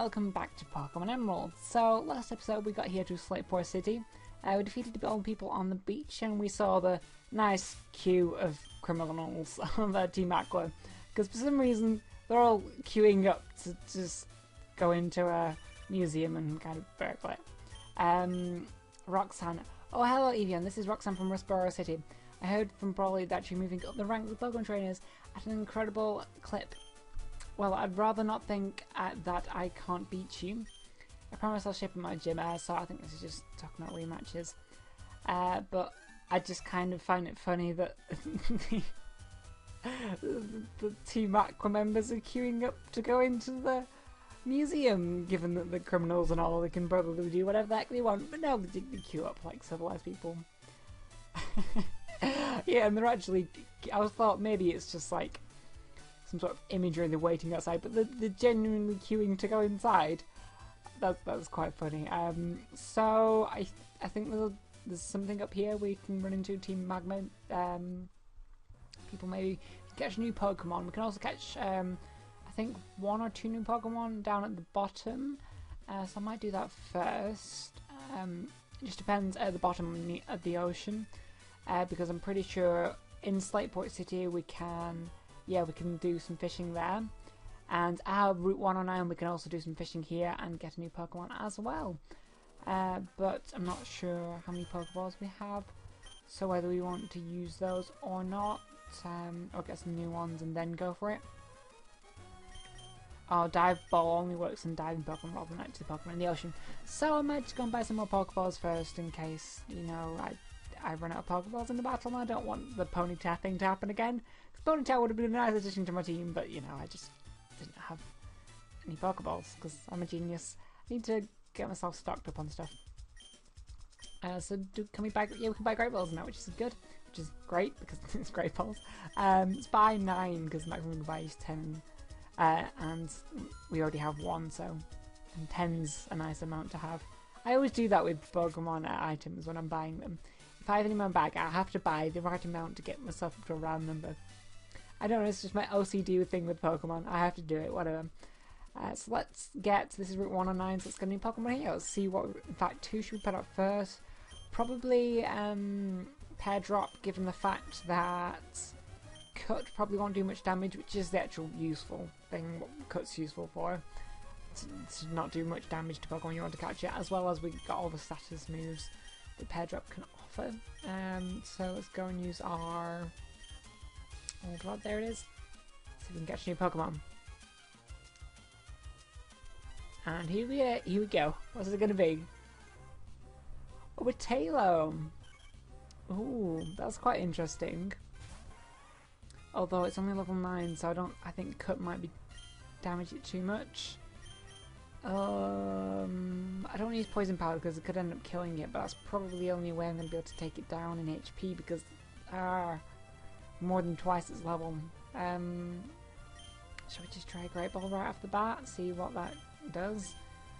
welcome back to Pokemon Emerald. So, last episode we got here to Slateport City. We defeated the old people on the beach and we saw the nice queue of criminals on Team Aqua. Because for some reason they're all queuing up to just go into a museum and kind of burgle it. Roxanne. Oh, hello Evian, this is Roxanne from Rustboro City. I heard from Brawley that you're moving up the ranks of Pokemon trainers at an incredible clip. Well, I'd rather not think that I can't beat you. I promise I'll ship in my gym, so I think this is just talking about rematches. But I just kind of find it funny that the Team Aqua members are queuing up to go into the museum, given that the criminals and all, they can probably do whatever the heck they want, but no, they queue up like civilized people. Yeah, and they're actually, I thought maybe it's just like some sort of imagery they're waiting outside, but they're genuinely queuing to go inside. That's quite funny. So I think there's something up here we can run into Team Magma. People maybe catch new Pokemon. We can also catch I think 1 or 2 new Pokemon down at the bottom. So I might do that first. It just depends at the bottom of the ocean. Because I'm pretty sure in Slateport City we can do some fishing there. And our Route 109 we can also do some fishing here and get a new Pokemon as well. But I'm not sure how many Pokeballs we have, so whether we want to use those or not, or get some new ones and then go for it. Oh, Dive Ball only works in diving Pokemon rather than actually Pokemon in the ocean. So I might just go and buy some more Pokeballs first in case, you know, I run out of Pokeballs in the battle and I don't want the Ponyta thing to happen again. Because Ponyta would have been a nice addition to my team, but you know, I just didn't have any Pokeballs because I'm a genius. I need to get myself stocked up on stuff. So can we buy? Yeah, we can buy Great Balls now, which is good. Which is great because it's Great Balls. Let's buy 9 because the maximum we can buy is 10, and we already have 1, so and 10's a nice amount to have. I always do that with Pokemon items when I'm buying them. If I have any in my bag, I have to buy the right amount to get myself up to a round number. I don't know, it's just my OCD thing with Pokemon. I have to do it, whatever. So let's get, this is Route 109, so let's get a new Pokemon here. Let's see what, in fact, 2 should we put up first? Probably Pair Drop, given the fact that Cut probably won't do much damage, which is the actual useful thing, what Cut's useful for. To not do much damage to Pokemon you want to catch it, as well as we got all the status moves that Pair Drop can offer. So let's go and use our old rod, there it is. See if we can catch a new Pokemon. And here we go. What's it gonna be? Oh, a Talon. Ooh, that's quite interesting. Although it's only level 9, so I think Cut might be damage it too much. I don't want to use Poison Powder because it could end up killing it, but that's probably the only way I'm going to be able to take it down in HP because more than twice its level. Shall we just try Great Ball right off the bat, see what that does?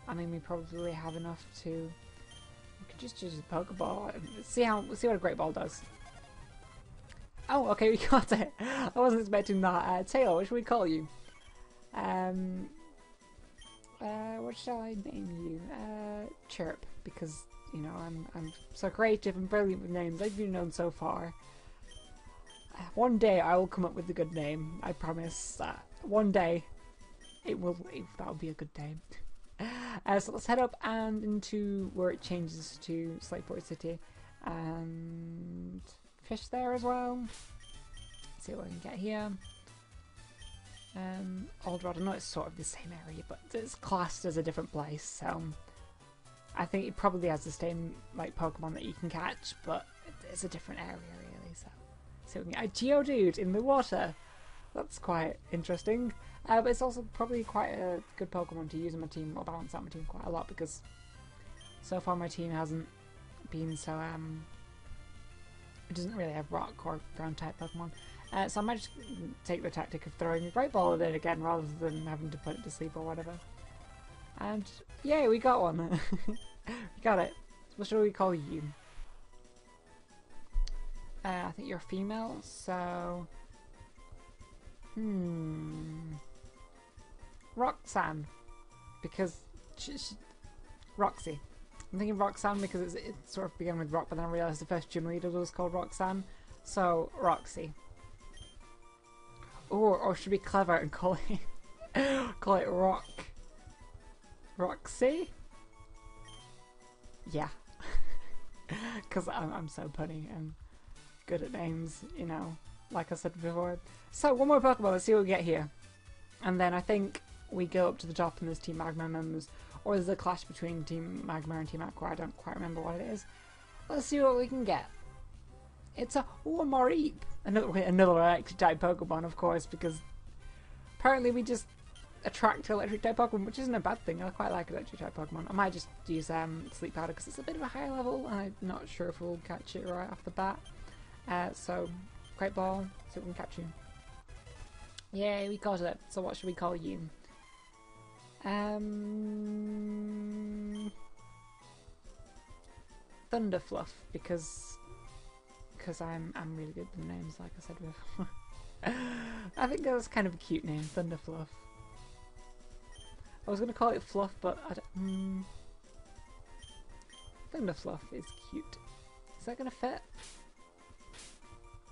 I mean, we probably have enough to. We could just use a Pokeball. See what a Great Ball does. Oh, okay, we got it. I wasn't expecting that. Taylor, what should we call you? What shall I name you? Chirp, because you know I'm so creative and brilliant with names. I've been known so far. One day I will come up with a good name. I promise that. One day, that'll be a good day. So let's head up and into where it changes to Slateport City and fish there as well. Let's see what we can get here. Old Rod, I know it's sort of the same area, but it's classed as a different place, so I think it probably has the same like Pokemon that you can catch, but it's a different area really. So we can get a Geodude in the water. That's quite interesting. But it's also probably quite a good Pokemon to use in my team. I'll balance out my team quite a lot because so far my team hasn't been so it doesn't really have rock or ground type Pokemon. So I might just take the tactic of throwing a Great Ball at it again rather than having to put it to sleep or whatever. And yay, we got one! We got it. What should we call you? I think you're female, so Roxanne. because Roxy. I'm thinking Roxanne because it sort of began with Rock, but then I realised the first gym leader was called Roxanne. So, Roxy. Or should we be clever and call it Roxy? Yeah. Because I'm so punny and good at names, you know, like I said before. So, one more Pokemon, let's see what we get here. And then I think we go up to the top and there's Team Magma members. Or there's a clash between Team Magma and Team Aqua. I don't quite remember what it is. Let's see what we can get. It's a Mareep. Another electric type Pokemon, of course, because apparently we just attract electric type Pokemon, which isn't a bad thing. I quite like electric type Pokemon. I might just use Sleep Powder because it's a bit of a higher level and I'm not sure if we'll catch it right off the bat. So, Great Ball, see if we can catch you. Yay, we caught it. So what should we call you? Thunderfluff, because I'm really good with names, like I said before. I think that's kind of a cute name, Thunderfluff. I was going to call it Fluff, but I don't, Thunderfluff is cute. Is that going to fit?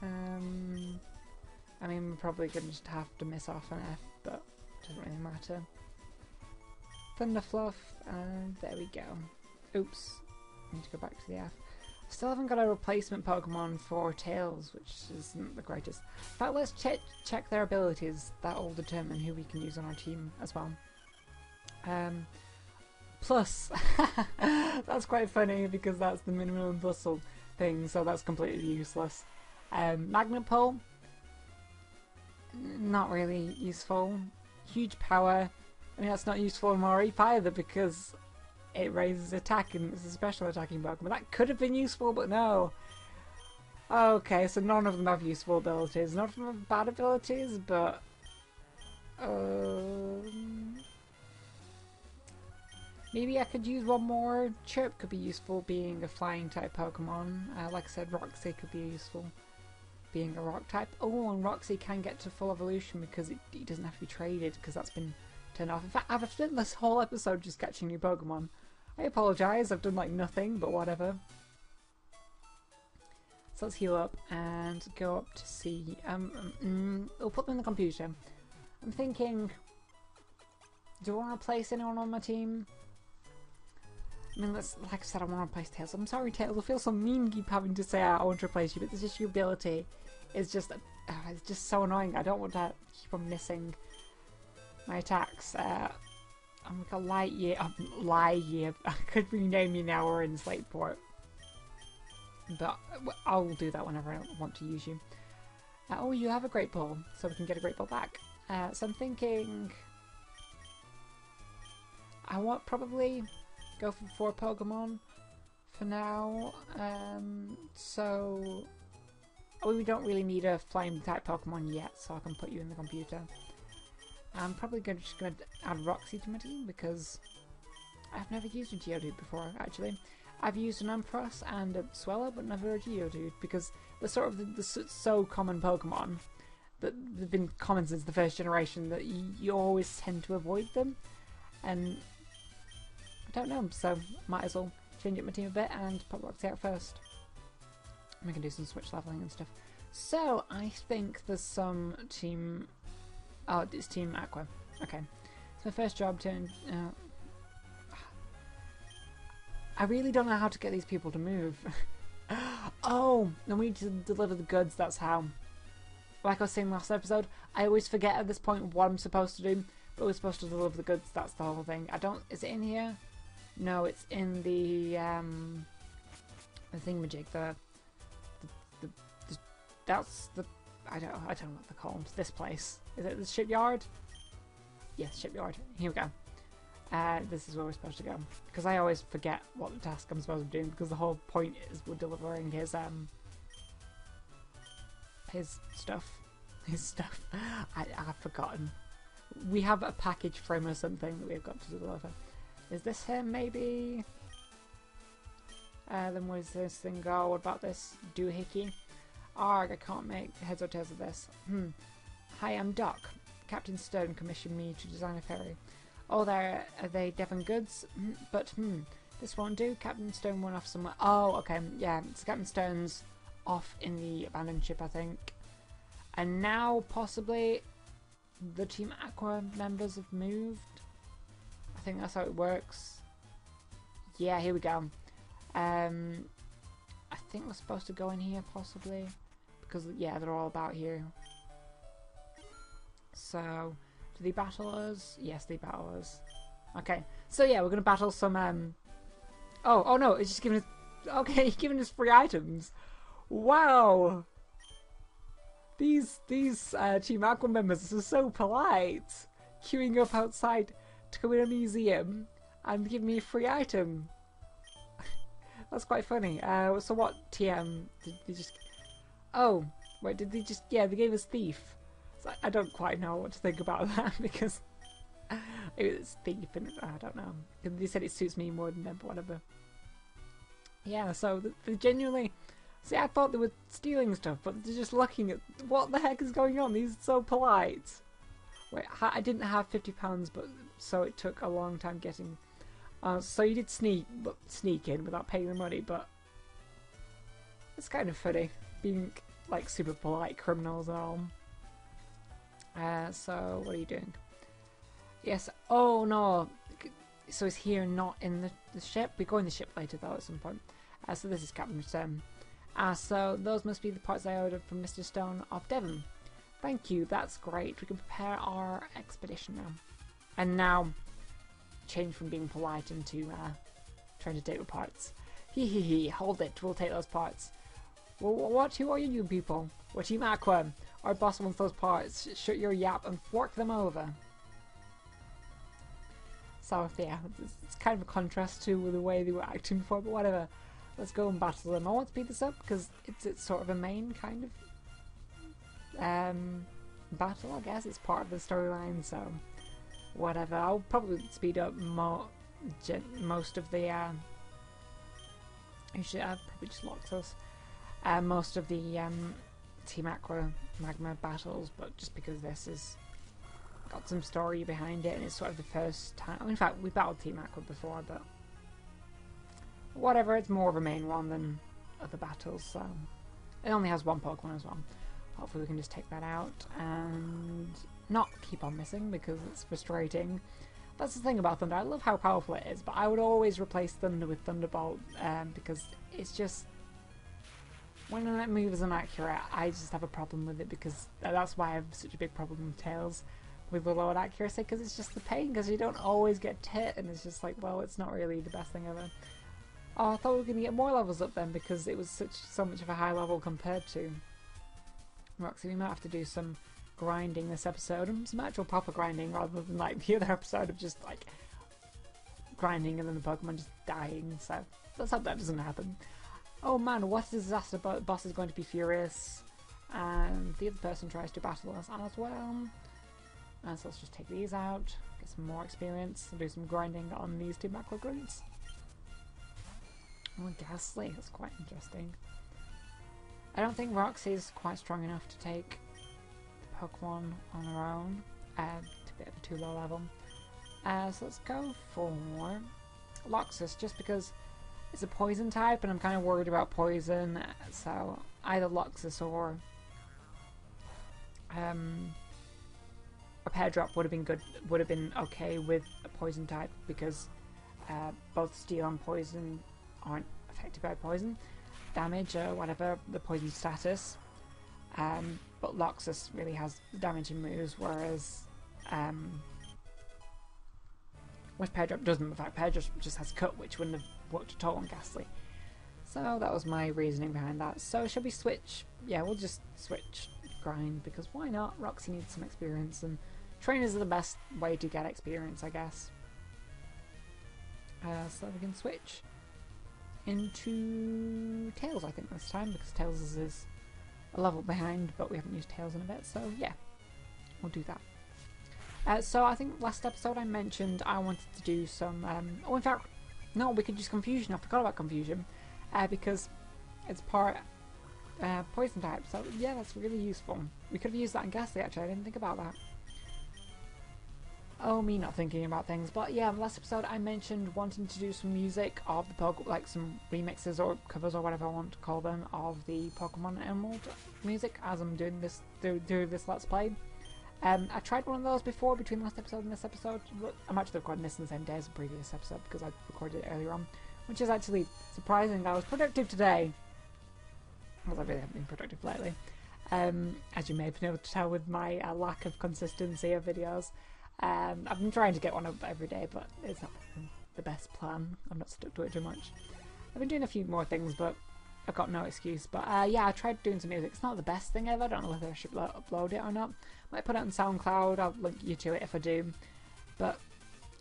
I mean, we're probably going to just have to miss off an F, but it doesn't really matter. Thunderfluff, and there we go. Oops, I need to go back to the F. Still haven't got a replacement Pokemon for Tails, which isn't the greatest. But let's check their abilities. That will determine who we can use on our team as well. Plus, that's quite funny because that's the minimum bustle thing, so that's completely useless. Magnet Pole, not really useful. Huge power. I mean, that's not useful in Mareep either because it raises attack and it's a special attacking Pokemon. That could have been useful, but no. Okay, so none of them have useful abilities. None of them have bad abilities, but maybe I could use one more. Chirp could be useful, being a flying type Pokemon. Like I said, Roxy could be useful, being a rock type. Oh, and Roxy can get to full evolution because it doesn't have to be traded because that's been turned off. In fact, I've spent this whole episode just catching new Pokemon. I apologise, I've done like nothing, but whatever. So let's heal up and go up to see. We'll put them in the computer. I'm thinking, do I want to replace anyone on my team? I mean, like I said, I want to replace Tails. I'm sorry, Tails. I feel so mean keep having to say I want to replace you, but it's just your ability is just it's just so annoying. I don't want to keep on missing my attacks. I'm like a Lightyear. I could rename you now. We're in Slateport, but I'll do that whenever I want to use you. Oh, you have a Great Ball, so we can get a Great Ball back. So I'm thinking I want probably go for 4 Pokemon for now. So we don't really need a flying type Pokemon yet, so I can put you in the computer. I'm probably just going to add Roxy to my team because I've never used a Geodude before, actually. I've used an Ampharos and a Swellow, but never a Geodude because they're sort of the so common Pokemon that they've been common since the first generation that you always tend to avoid them. And I don't know, so might as well change up my team a bit and pop Roxy out first. We can do some switch leveling and stuff. So I think there's some team. Oh, it's Team Aqua. Okay. It's my first job turn. I really don't know how to get these people to move. Oh, and we need to deliver the goods, that's how. Like I was saying last episode, I always forget at this point what I'm supposed to do, but we're supposed to deliver the goods, that's the whole thing. Is it in here? No, it's in the thingamajig, that's the, I don't know what they're called, this place. Is it the shipyard? Yes, shipyard. Here we go. This is where we're supposed to go. Because I always forget what the task I'm supposed to be doing, because the whole point is we're delivering his stuff. I've forgotten. We have a package frame or something that we've got to deliver. Is this him, maybe? Then where's this thing go? What about this doohickey? Arg, I can't make heads or tails of this. Hi, I'm Doc. Captain Stone commissioned me to design a ferry. Oh, are they Devon goods? But, this won't do. Captain Stone went off somewhere. Oh, okay, yeah, so Captain Stone's off in the abandoned ship, I think. And now, possibly, the Team Aqua members have moved. I think that's how it works. Yeah, here we go. I think we're supposed to go in here, possibly. Because, yeah, they're all about here. So, do they battle us? Yes, they battle us. Okay, so yeah, we're going to battle some, Oh no, it's just giving us... Okay, giving us free items. Wow! These Team Aqua members are so polite. Queuing up outside to go in a museum and give me a free item. That's quite funny. So what TM did they just... Oh, wait, did they just... Yeah, they gave us Thief. So I don't quite know what to think about that because it's Thief and I don't know. They said it suits me more than them, but whatever. Yeah, so they genuinely... See, I thought they were stealing stuff, but they're just looking at... What the heck is going on? These are so polite. Wait, I didn't have £50, but so it took a long time getting... so you did sneak in without paying the money, but... It's kind of funny, being, like, super polite criminals and all. So, what are you doing? Yes, oh no! So he's here, not in the ship? We go in the ship later, though, at some point. So this is Captain Stone. So those must be the parts I ordered from Mr. Stone of Devon. Thank you, that's great. We can prepare our expedition now. And now, change from being polite into trying to take the parts. Hee, hold it, we'll take those parts. Well, who are you people? We're Team Aqua. Our boss wants those parts. Shut your yap and fork them over. So yeah, it's kind of a contrast to the way they were acting before, but whatever. Let's go and battle them. I want to speed this up because it's sort of a main kind of battle, I guess. It's part of the storyline, so whatever. I'll probably speed up most of the actually, I probably just locked us. Most of the Team Aqua Magma battles, but just because this has got some story behind it and it's sort of the first time. In fact, we battled Team Aqua before, but whatever, it's more of a main one than other battles, so it only has one Pokemon as well. Hopefully we can just take that out and not keep on missing because it's frustrating. That's the thing about Thunder, I love how powerful it is, but I would always replace Thunder with Thunderbolt because it's just, when that move isn't accurate, I just have a problem with it because that's why I have such a big problem with Tails with the lowered accuracy, because it's just the pain, because you don't always get hit and it's just like, well, it's not really the best thing ever. Oh, I thought we were going to get more levels up then because it was so much of a high level compared to Roxy. We might have to do some grinding this episode, and some actual proper grinding rather than like the other episode of just like grinding and then the Pokemon just dying, so let's hope that doesn't happen. Oh man, what a disaster, but the boss is going to be furious and the other person tries to battle us as well. And so let's just take these out, get some more experience and do some grinding on these two macro grunts. Oh, Ghastly, that's quite interesting. I don't think Roxy's quite strong enough to take the Pokemon on her own. It's a bit of a too low level. So let's go for Loxus, just because it's a poison type and I'm kind of worried about poison. So either Loxus or a Pear Drop would have been good. Would have been okay with a poison type because both Steel and Poison aren't affected by poison damage or whatever the poison status, but Loxus really has damaging moves, whereas Pear Drop doesn't. In fact, Pear Drop just has Cut, which wouldn't have worked at all on Ghastly. So that was my reasoning behind that. So shall we switch? Yeah, we'll just switch grind because why not? Roxy needs some experience and trainers are the best way to get experience, I guess. So we can switch into Tails, I think, this time, because Tails is a level behind, but we haven't used Tails in a bit, so yeah, we'll do that. So I think last episode I mentioned I wanted to do some, oh in fact, no, we could use Confusion. I forgot about Confusion, because it's part Poison type, so yeah, that's really useful. We could have used that in Ghastly, actually, I didn't think about that. Oh, me not thinking about things. But yeah, last episode I mentioned wanting to do some music of the like some remixes or covers or whatever I want to call them of the Pokemon Emerald music as I'm doing this through this Let's Play. I tried one of those before between last episode and this episode. I'm actually recording this in the same day as the previous episode because I recorded it earlier on, which is actually surprising. I was productive today, because I really haven't been productive lately. As you may have been able to tell with my lack of consistency of videos. I've been trying to get one up every day, but it's not the best plan. I'm not stuck to it too much. I've been doing a few more things, but I've got no excuse. But yeah, I tried doing some music. It's not the best thing ever. I don't know whether I should upload it or not. Might put it on SoundCloud. I'll link you to it if I do. But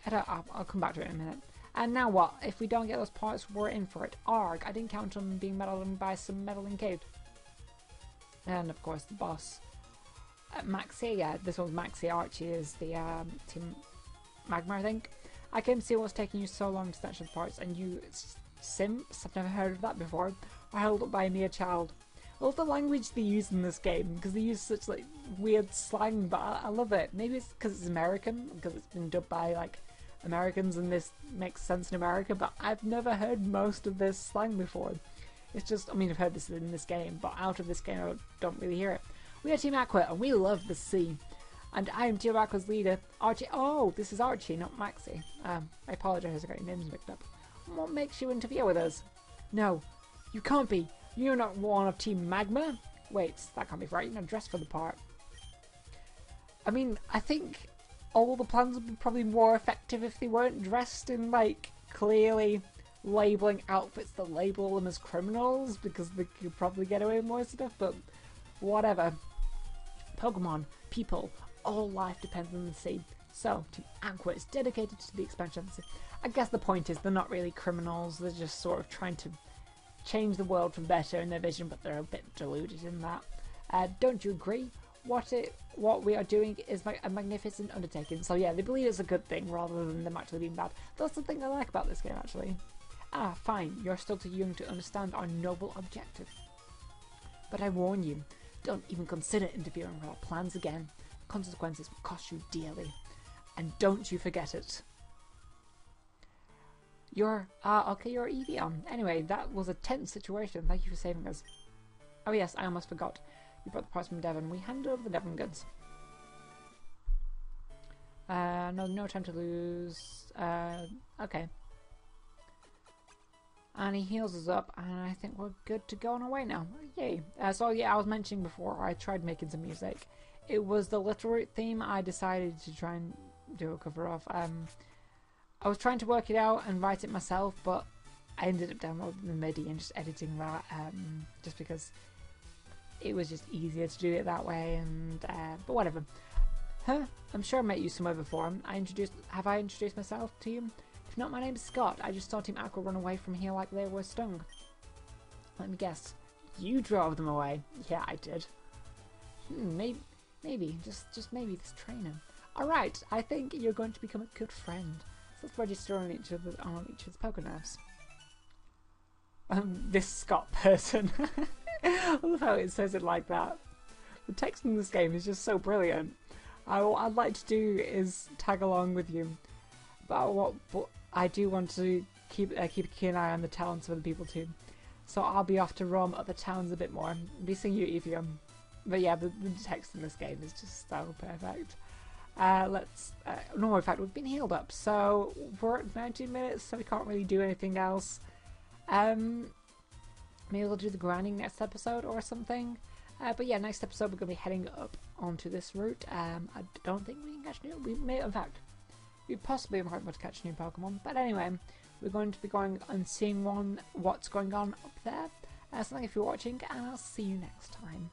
I'll come back to it in a minute. And now what? If we don't get those parts, we're in for it. Arg! I didn't count on being meddled by some meddling cave. And of course the boss. Maxie, yeah, this one's Maxie. Archie is the Team Magma, I think. I came to see what's taking you so long to snatch the parts, and you simps. I've never heard of that before. Are held up by a mere child. I love the language they use in this game because they use such like weird slang, but I love it. Maybe it's because it's American, because it's been dubbed by like Americans, and this makes sense in America. But I've never heard most of this slang before. It's just, I mean, I've heard this in this game, but out of this game, I don't really hear it. We are Team Aqua, and we love the sea. And I am Team Aqua's leader, Archie. Oh, this is Archie, not Maxie. I apologise, I got your names mixed up. What makes you interfere with us? No, you can't be. You're not one of Team Magma. Wait, that can't be right. You're not dressed for the part. I mean, I think all the plans would be probably more effective if they weren't dressed in, like, clearly labelling outfits that label them as criminals, because they could probably get away with more stuff, but whatever. Pokemon, people, all life depends on the sea. So, Team Aqua is dedicated to the expansion of the sea. I guess the point is they're not really criminals, they're just sort of trying to change the world for better in their vision, but they're a bit deluded in that. Don't you agree? What we are doing is a magnificent undertaking. So yeah, they believe it's a good thing rather than them actually being bad. That's the thing I like about this game, actually. Ah, fine, you're still too young to understand our noble objective. But I warn you, don't even consider interfering with our plans again. Consequences will cost you dearly. And don't you forget it. Okay, you're Evian. Anyway, that was a tense situation. Thank you for saving us. Oh yes, I almost forgot. You brought the parts from Devon. We handed over the Devon goods. No time to lose. Okay. And he heals us up, and I think we're good to go on our way now. Yay. So yeah, I was mentioning before, I tried making some music. It was the Little Root theme I decided to try and do a cover of. I was trying to work it out and write it myself, but I ended up downloading the MIDI and just editing that, just because it was just easier to do it that way, and but whatever. Huh? I'm sure I met you somewhere before. Have I introduced myself to you? If not, my name's Scott. I just saw Team Aqua run away from here like they were stung. Let me guess. You drove them away. Yeah, I did. Maybe, just maybe this trainer. Alright, I think you're going to become a good friend. So let's register on each other's Pokénaps. This Scott person. I love how it says it like that. The text in this game is just so brilliant. What I'd like to do is tag along with you. But I do want to keep a keen eye on the talents of other people too. So I'll be off to roam other towns a bit more. Be seeing you, Evian. But yeah, the text in this game is just so perfect. No, in fact, we've been healed up, so we're at 19 minutes, so we can't really do anything else. Maybe we'll do the grinding next episode or something. But yeah, next episode we're going to be heading up onto this route. I don't think we can catch we may, in fact, we possibly might be able to catch a new Pokemon. But anyway, we're going to be going and seeing what's going on up there. So thank you for watching, and I'll see you next time.